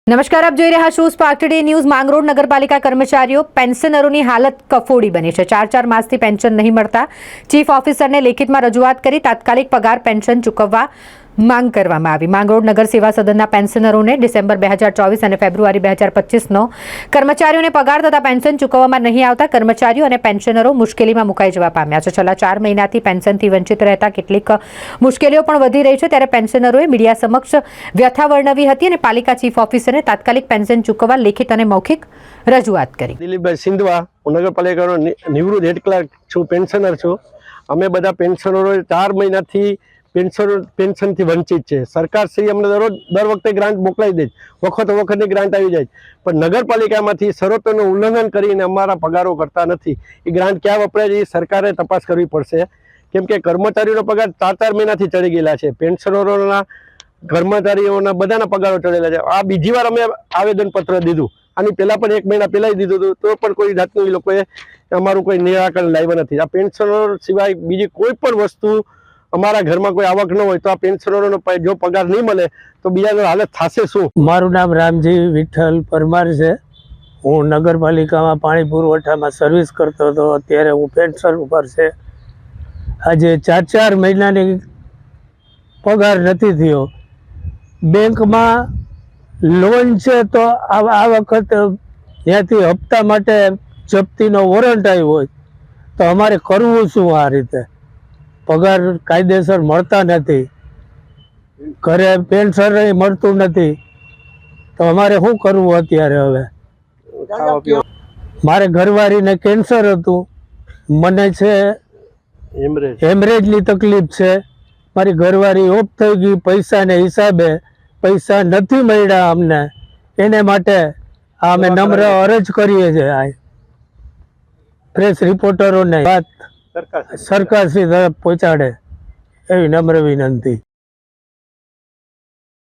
નમસ્કાર, આપ જોઈ રહ્યા છો સ્પાર્ક ટુડે ન્યૂઝ। માંગરોળ નગરપાલિકા કર્મચારીઓ પેન્શનરોની હાલત કફોડી બની છે। 4 માસથી પેન્શન નહીં મળતા ચીફ ઓફિસરને લેખિતમાં રજૂઆત કરી તાત્કાલિક પગાર પેન્શન ચૂકવવા માંગ કરવામાં આવી। માંગરોળ નગર સેવા સદનના પેન્શનરોને ડિસેમ્બર 2024 અને ફેબ્રુઆરી 2025નો કર્મચારીઓને પગાર તથા પેન્શન ચૂકવવામાં નહીં આવતા કર્મચારીઓ અને પેન્શનરો મુશ્કેલીમાં મુકાઈ જવા પામ્યા છે। છેલ્લા 4 મહિનાથી પેન્શનથી વંચિત રહેતા કેટલીક મુશ્કેલીઓ પણ વધી રહી છે, ત્યારે પેન્શનરોએ મીડિયા સમક્ષ વ્યથા વર્ણવી હતી અને પાલિકા ચીફ ઓફિસરને તાત્કાલિક પેન્શન ચૂકવવા લેખિત અને મૌખિક રજૂઆત કરી। દિલીપભાઈ સિંધવા, હું નગરપાલિકાનો નિવૃત્ત હેડ ક્લાર્ક છું, પેન્શનર છું। અમે બધા પેન્શનરો 4 મહિનાથી પેન્શનથી વંચિત છે। સરકાર શ્રી અમને દર વખતે ગ્રાન્ટ મોકલાવી દે, વખતની ગ્રાન્ટ આવી જાય, પણ નગરપાલિકામાંથી શરતોનું ઉલ્લંઘન કરીને અમારા પગારો કરતા નથી। એ ગ્રાન્ટ ક્યાં વપરાય છે એ સરકારે તપાસ કરવી પડશે, કેમ કે કર્મચારીઓનો પગાર 4 મહિનાથી ચડી ગયેલા છે, પેન્શનરોના કર્મચારીઓના બધાના પગારો ચડેલા છે। આ બીજી વાર અમે આવેદનપત્ર દીધું, આની પહેલાં પણ 1 મહિના પહેલાં દીધું હતું, તો પણ કોઈ જાતનું એ લોકોએ અમારું કોઈ નિરાકરણ લાવ્યું નથી। આ પેન્શનરો સિવાય બીજી કોઈ પણ વસ્તુ અમારા ઘરમાં કોઈ આવક ન હોય તો આ પેન્શનરોનો જો પગાર નહીં મળે તો બીજાનો હાલત થશે શું? મારું નામ રામજી વિઠ્ઠલ પરમાર છે। હું નગરપાલિકામાં પાણી પુરવઠામાં સર્વિસ કરતો હતો, અત્યારે હું પેન્શન ઉપર છે। આજે 4 મહિનાની પગાર નથી થયો। બેંકમાં લોન છે તો આ વખત ત્યાંથી હપ્તા માટે જપ્તીનો વોરંટ આવ્યો હોય તો અમારે કરવું શું? આ રીતે પગાર કાયદેસર મળતા નથી, ઘરે પેન્શન મળતું નથી, તો અમારે શું કરવું અત્યારે? હવે મારે ઘરવાળીને કેન્સર હતું, મને છે હેમરેજની તકલીફ છે, મારી ઘરવાળી ઓફ થઈ ગઈ, પૈસાને હિસાબે પૈસા નથી મળ્યા અમને, એને માટે અમે નમ્ર અરજ કરીએ છીએ। પ્રેસ રિપોર્ટરોને વાત સરકાર શ્રી તરફ પહોંચાડે એવી નમ્ર વિનંતી।